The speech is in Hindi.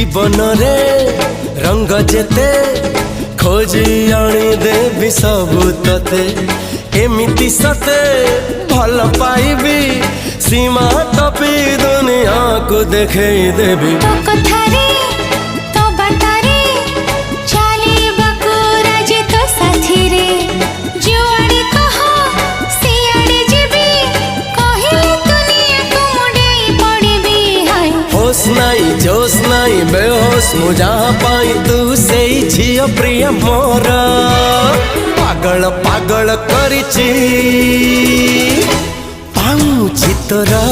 जीवन रे रंग जेते खोजी आनी देवी सबू तते एमिति सते भल पाइबी सीमा टपी दुनिया को देखे देवी तो कथारे तो बातारे चाली बकुरा जे तो साथी रे जुआड़ी कहो सियाड़ी जीबी कहिले दुनिया को मुड़े पड़बी हाय होश नहीं जोश नहीं बेहोश मु जहाँ पाई तू से झियो प्रिय मोर पागल पागल करिची पाऊँ चितरा।